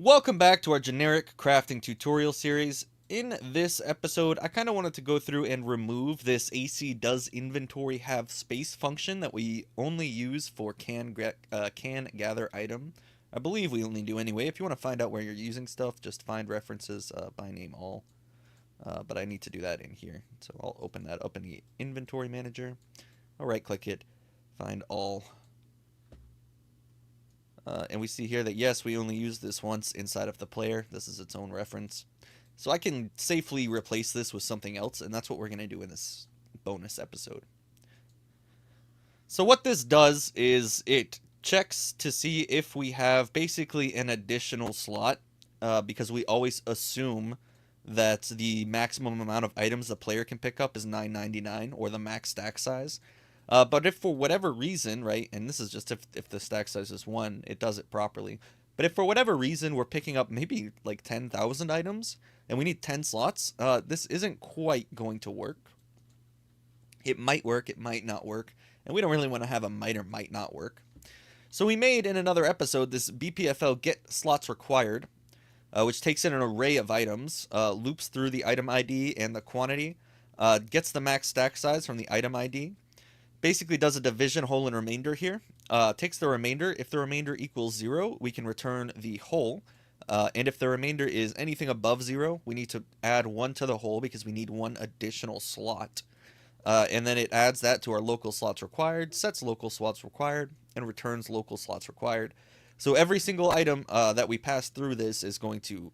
Welcome back to our generic crafting tutorial series. In this episode, I kind of wanted to go through and remove this AC does inventory have space function that we only use for can gather item. I believe we only do anyway. If you want to find out where you're using stuff, just find references by name all. But I need to do that in here. So I'll open that up in the inventory manager. I'll right click it, find all. And we see here that yes, we only use this once inside of the player. This is its own reference. So I can safely replace this with something else, and that's what we're going to do in this bonus episode. So what this does is it checks to see if we have basically an additional slot, because we always assume that the maximum amount of items the player can pick up is 999, or the max stack size. But if for whatever reason, right, and this is just if the stack size is 1, it does it properly. But if for whatever reason we're picking up maybe like 10,000 items and we need 10 slots, this isn't quite going to work. It might work, it might not work, and we don't really want to have a might or might not work. So we made in another episode this BPFL get slots required, which takes in an array of items, loops through the item ID and the quantity, gets the max stack size from the item ID, basically does a division, whole, and remainder here. Takes the remainder. If the remainder equals 0, we can return the whole. And if the remainder is anything above 0, we need to add 1 to the whole because we need 1 additional slot. And then it adds that to our local slots required, sets local slots required, and returns local slots required. So every single item that we pass through this is going to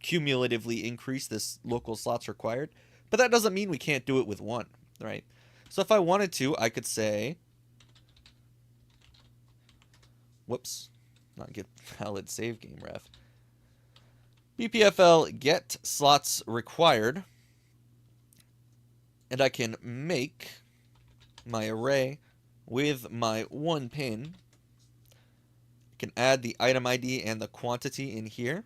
cumulatively increase this local slots required. But that doesn't mean we can't do it with 1, right? So if I wanted to, I could say, whoops, not get valid save game ref. BPFL get slots required, and I can make my array with my 1 pin. I can add the item ID and the quantity in here.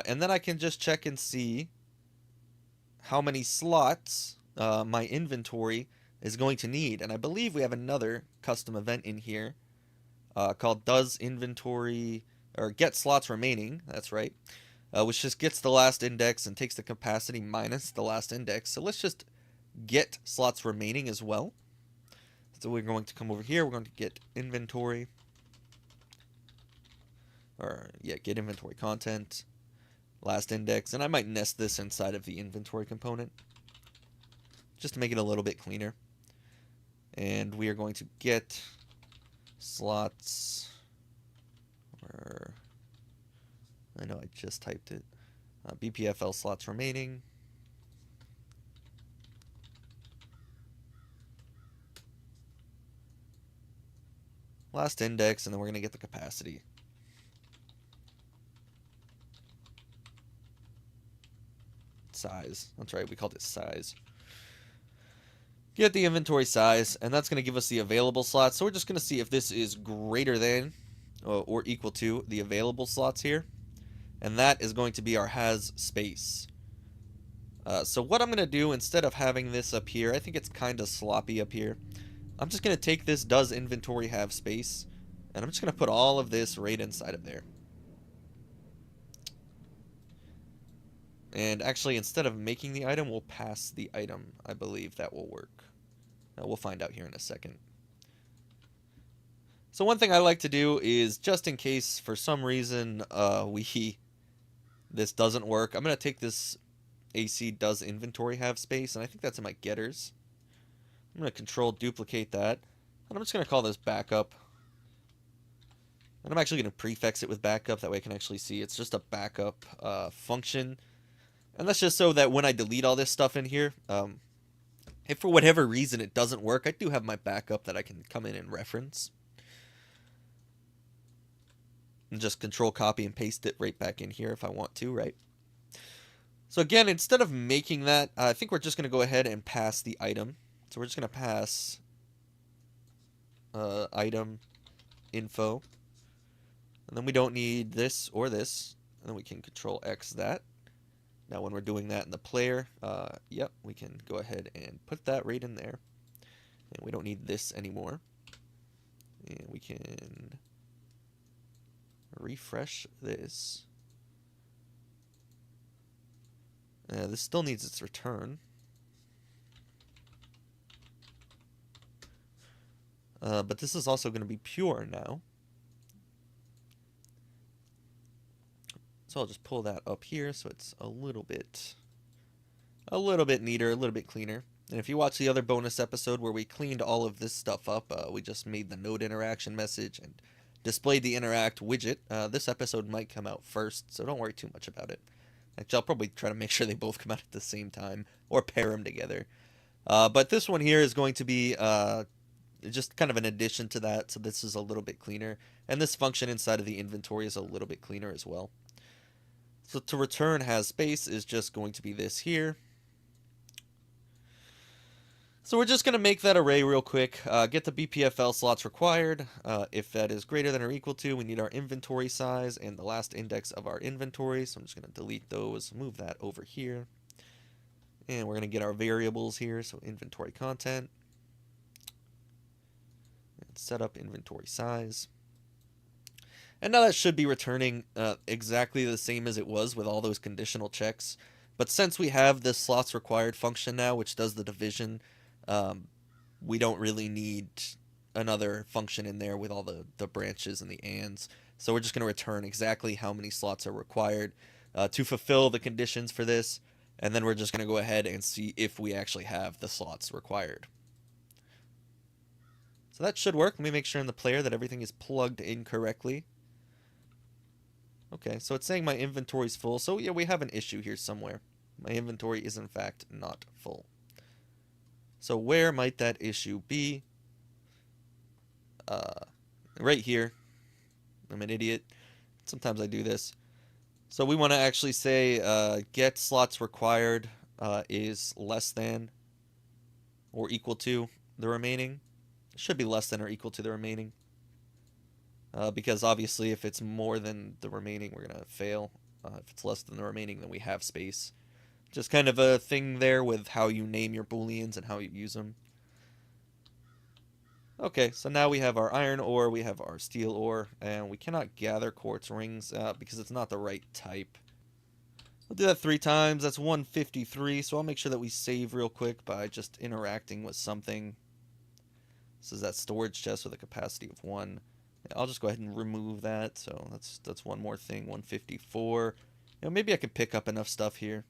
And then I can just check and see how many slots my inventory is going to need. And I believe we have another custom event in here called does inventory or get slots remaining. That's right. Which just gets the last index and takes the capacity minus the last index. So let's just get slots remaining as well. So we're going to come over here. We're going to get inventory. Get inventory content. Last index, and I might nest this inside of the inventory component just to make it a little bit cleaner. And we are going to get slots, or I know I just typed it, BPFL slots remaining. Last index, and then we're going to get the capacity. Size. That's right, we called it size. Get the inventory size, and that's going to give us the available slots. So we're just going to see if this is greater than or equal to the available slots here. And that is going to be our has space. So what I'm going to do, instead of having this up here, I think it's kind of sloppy up here. I'm just going to take this does inventory have space, and I'm just going to put all of this right inside of there. And actually, instead of making the item, we'll pass the item. I believe that will work. We'll find out here in a second. So one thing I like to do is, just in case for some reason this doesn't work, I'm going to take this AC does inventory have space, and I think that's in my getters. I'm going to control duplicate that, and I'm just going to call this backup. And I'm actually going to prefix it with backup, that way I can actually see it's just a backup function. And that's just so that when I delete all this stuff in here, if for whatever reason it doesn't work, I do have my backup that I can come in and reference. And just control copy and paste it right back in here if I want to, right? So again, instead of making that, I think we're just going to go ahead and pass the item. So we're just going to pass item info. And then we don't need this or this. And then we can control X that. Now when we're doing that in the player, yep, we can go ahead and put that right in there. And we don't need this anymore. And we can refresh this. This still needs its return. But this is also going to be pure now. So I'll just pull that up here so it's a little bit neater, a little bit cleaner. And if you watch the other bonus episode where we cleaned all of this stuff up, we just made the node interaction message and displayed the interact widget. This episode might come out first, so don't worry too much about it. Actually, I'll probably try to make sure they both come out at the same time or pair them together. But this one here is going to be just kind of an addition to that, so this is a little bit cleaner. And this function inside of the inventory is a little bit cleaner as well. So to return has space is just going to be this here. So we're just going to make that array real quick, get the BPFL slots required. If that is greater than or equal to, we need our inventory size and the last index of our inventory. So I'm just going to delete those, move that over here. And we're going to get our variables here, so inventory content. And set up inventory size. And now that should be returning exactly the same as it was with all those conditional checks. But since we have this slots required function now, which does the division, we don't really need another function in there with all the branches and the ands. So we're just going to return exactly how many slots are required to fulfill the conditions for this. And then we're just going to go ahead and see if we actually have the slots required. So that should work. Let me make sure in the player that everything is plugged in correctly. Okay, so it's saying my inventory is full. So yeah, we have an issue here somewhere. My inventory is in fact not full. So where might that issue be? Right here. I'm an idiot. Sometimes I do this. So we want to actually say get slots required is less than or equal to the remaining. It should be less than or equal to the remaining. Because obviously if it's more than the remaining, we're going to fail. If it's less than the remaining, then we have space. Just kind of a thing there with how you name your booleans and how you use them. Okay, so now we have our iron ore, we have our steel ore, and we cannot gather quartz rings because it's not the right type. We'll do that 3 times. That's 153, so I'll make sure that we save real quick by just interacting with something. This is that storage chest with a capacity of 1. I'll just go ahead and remove that, so that's one more thing, 154. Maybe I could pick up enough stuff here.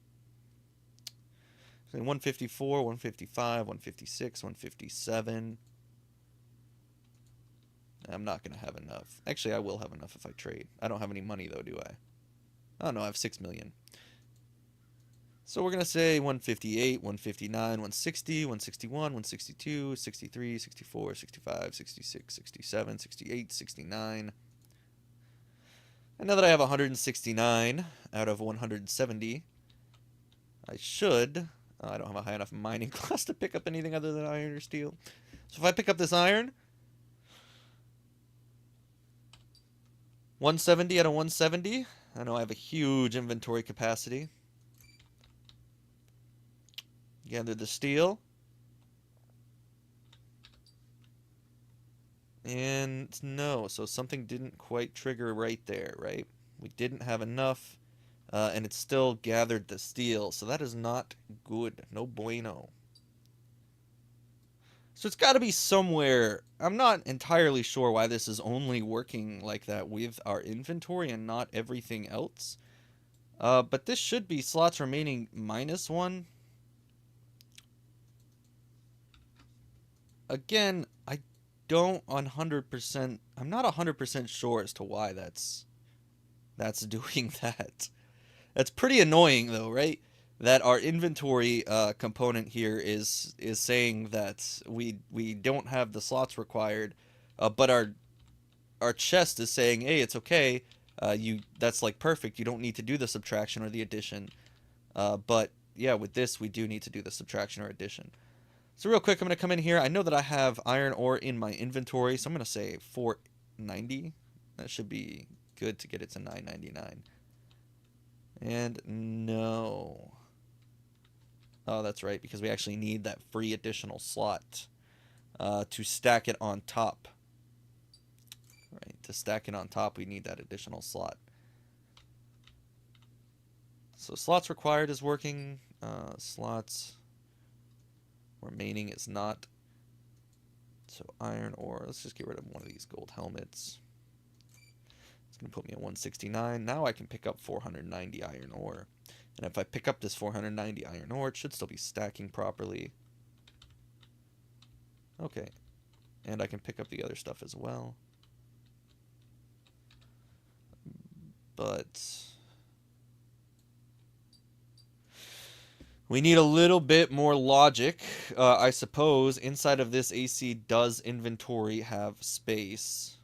154, 155, 156, 157. I'm not going to have enough. Actually, I will have enough if I trade. I don't have any money, though, do I? Oh, no, I have 6 million. So we're going to say 158, 159, 160, 161, 162, 63, 64, 65, 66, 67, 68, 69. And now that I have 169 out of 170, I should... I don't have a high enough mining class to pick up anything other than iron or steel. So if I pick up this iron, 170 out of 170. I know I have a huge inventory capacity. Gather the steel. And no, so something didn't quite trigger right there, right? We didn't have enough. And it still gathered the steel, so that is not good. No bueno. So it's got to be somewhere. I'm not entirely sure why this is only working like that with our inventory and not everything else. But this should be slots remaining -1. Again, I don't 100%. I'm not 100% sure as to why that's doing that. That's pretty annoying, though, right? That our inventory component here is saying that we don't have the slots required, but our chest is saying, hey, it's okay. That's like perfect. You don't need to do the subtraction or the addition. But yeah, with this we do need to do the subtraction or addition. So real quick, I'm gonna come in here. I know that I have iron ore in my inventory, so I'm gonna say 490. That should be good to get it to 999. And no. Oh, that's right, because we actually need that free additional slot to stack it on top. to stack it on top, we need that additional slot. So slots required is working. Slots remaining is not. So iron ore. Let's just get rid of one of these gold helmets. It's going to put me at 169. Now I can pick up 490 iron ore. And if I pick up this 490 iron ore, it should still be stacking properly. Okay. And I can pick up the other stuff as well. But we need a little bit more logic. I suppose inside of this AC does inventory have space.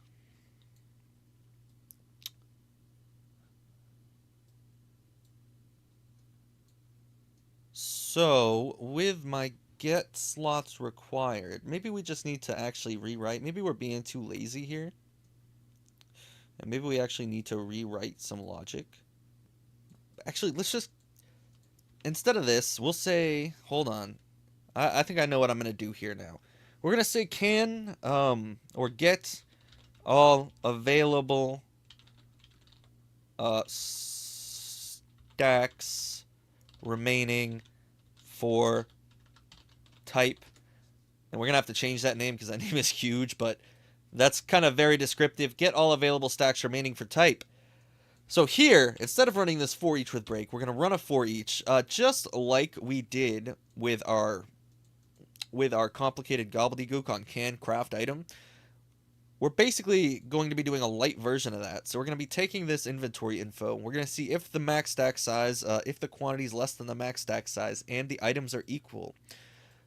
So with my get slots required, maybe we just need to actually rewrite. Maybe we're being too lazy here. And maybe we actually need to rewrite some logic. Actually, let's just, instead of this, we'll say, hold on. I think I know what I'm going to do here now. We're going to say can, or get all available stacks remaining for type. And we're going to have to change that name because that name is huge, but that's kind of very descriptive. Get all available stacks remaining for type. So here, instead of running this for each with break, we're going to run a for each, just like we did with our complicated gobbledygook on can craft item. We're basically going to be doing a light version of that. So we're going to be taking this inventory info. We're going to see if the max stack size, if the quantity is less than the max stack size, and the items are equal.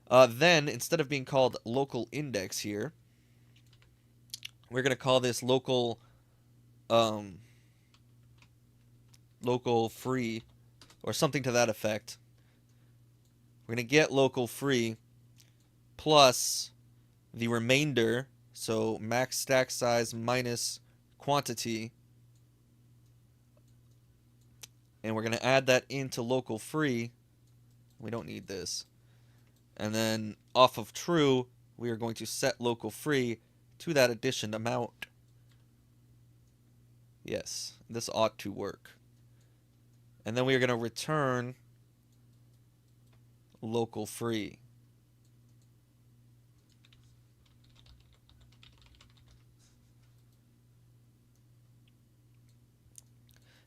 Then, instead of being called local index here, we're going to call this local free, or something to that effect. We're going to get local free plus the remainder, so max stack size minus quantity, and we're going to add that into local free. We don't need this. And then off of true, we are going to set local free to that addition amount. Yes, this ought to work. And then we are going to return local free.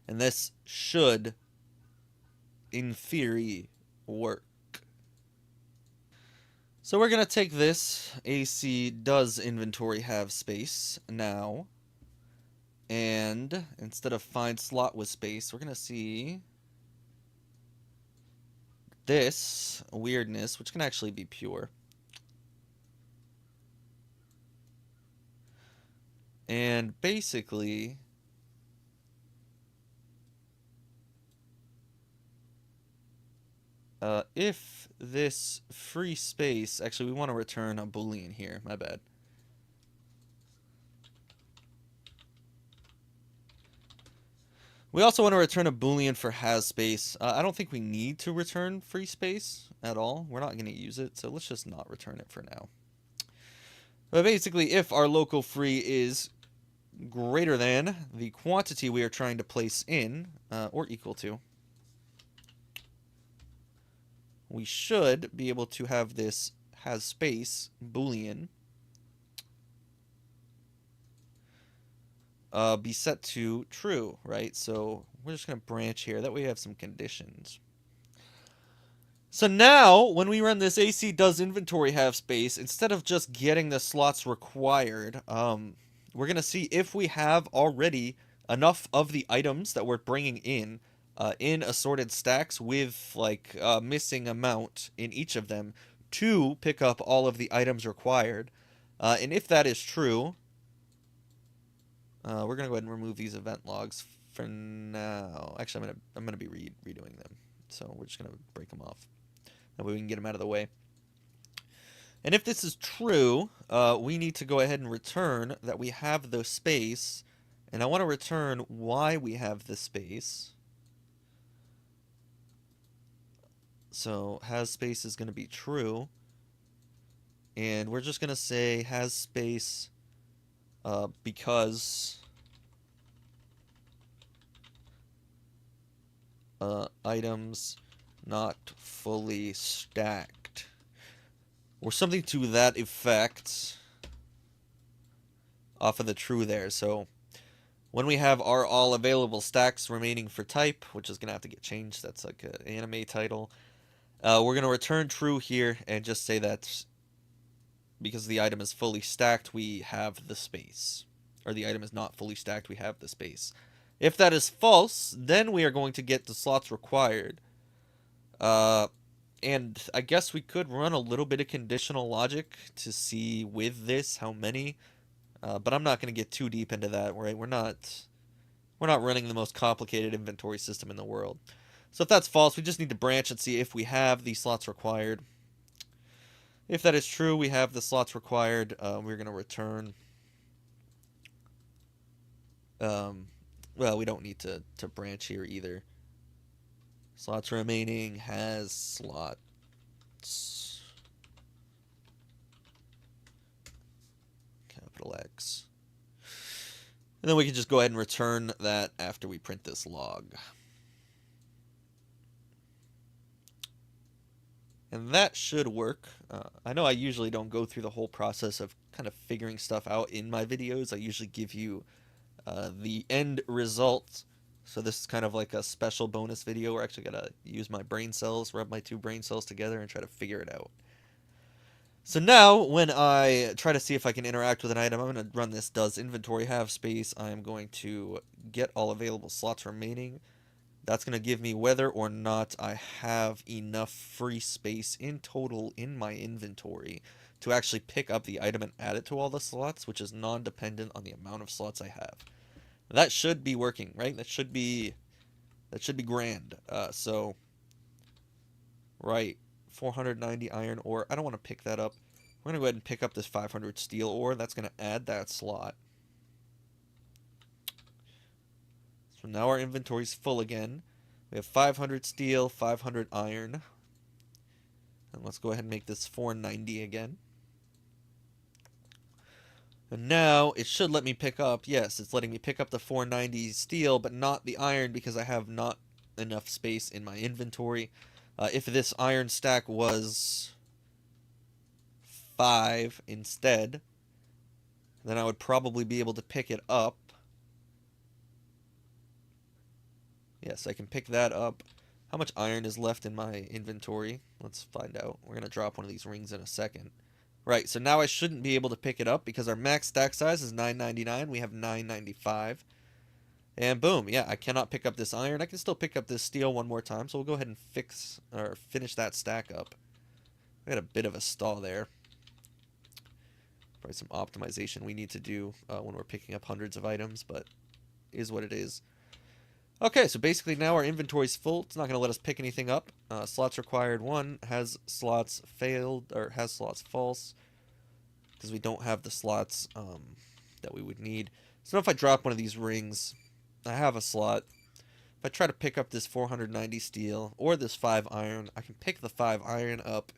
And this should, in theory, work. So we're going to take this, AC does inventory have space now, and instead of find slot with space, we're going to see this weirdness, which can actually be pure. And basically, if this free space, actually we want to return a boolean here, my bad. We also want to return a boolean for has space. I don't think we need to return free space at all. We're not going to use it, so let's just not return it for now. But basically, if our local free is greater than the quantity we are trying to place in, or equal to, we should be able to have this has space boolean be set to true, right? So we're just going to branch here. That way we have some conditions. So now, when we run this AC does inventory have space, instead of just getting the slots required, we're going to see if we have already enough of the items that we're bringing in assorted stacks with like a missing amount in each of them to pick up all of the items required. And if that is true, we're gonna go ahead and remove these event logs for now. Actually, I'm gonna be redoing them, so we're just gonna break them off. That way we can get them out of the way. And if this is true, we need to go ahead and return that we have the space, and I want to return why we have the space. So has space is going to be true, and we're just going to say has space because items not fully stacked, or something to that effect, off of the true there. So when we have our all available stacks remaining for type, which is gonna have to get changed, that's like an anime title, we're gonna return true here and just say that because the item is fully stacked, we have the space, or the item is not fully stacked, we have the space. If that is false, then we are going to get the slots required. And I guess we could run a little bit of conditional logic to see with this how many, but I'm not going to get too deep into that, right? We're not running the most complicated inventory system in the world. So if that's false, we just need to branch and see if we have the slots required. If that is true, we have the slots required. We're going to return. Well, we don't need to branch here either. Slots remaining has slots. Capital X. And then we can just go ahead and return that after we print this log. And that should work. I know I usually don't go through the whole process of kind of figuring stuff out in my videos. I usually give you the end result. So this is kind of like a special bonus video where I actually gotta use my brain cells, rub my two brain cells together and try to figure it out. So now when I try to see if I can interact with an item, I'm going to run this does inventory have space. I'm going to get all available slots remaining. That's going to give me whether or not I have enough free space in total in my inventory to actually pick up the item and add it to all the slots, which is non-dependent on the amount of slots I have. That should be working, right? That should be grand. So, right, 490 iron ore. I don't want to pick that up. We're going to go ahead and pick up this 500 steel ore. That's going to add that slot. So now our inventory's full again. We have 500 steel, 500 iron. And let's go ahead and make this 490 again. And now it should let me pick up, yes, it's letting me pick up the 490 steel, but not the iron because I have not enough space in my inventory. If this iron stack was 5 instead, then I would probably be able to pick it up. Yes, I can pick that up. How much iron is left in my inventory? Let's find out. We're going to drop one of these rings in a second. Right, so now I shouldn't be able to pick it up because our max stack size is 999. We have 995. And boom, yeah, I cannot pick up this iron. I can still pick up this steel one more time, so we'll go ahead and finish that stack up. We had a bit of a stall there. Probably some optimization we need to do when we're picking up hundreds of items, but is what it is. Okay, so basically now our inventory's full. It's not going to let us pick anything up. Slots required 1 has slots failed, or has slots false, because we don't have the slots that we would need. So if I drop one of these rings, I have a slot. If I try to pick up this 490 steel or this 5 iron, I can pick the 5 iron up.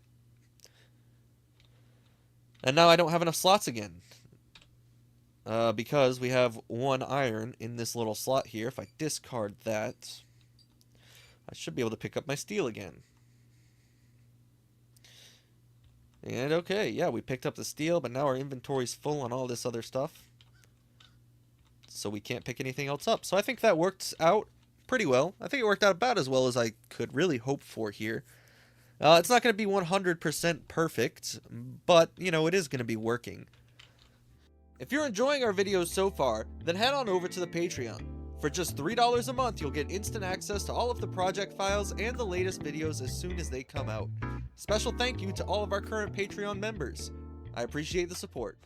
And now I don't have enough slots again. Because we have 1 iron in this little slot here. If I discard that, I should be able to pick up my steel again. And okay, yeah, we picked up the steel, but now our inventory's full on all this other stuff. So we can't pick anything else up. So I think that worked out pretty well. I think it worked out about as well as I could really hope for here. It's not going to be 100% perfect, but, you know, it is going to be working. If you're enjoying our videos so far, then head on over to the Patreon. For just $3 a month, you'll get instant access to all of the project files and the latest videos as soon as they come out. Special thank you to all of our current Patreon members. I appreciate the support.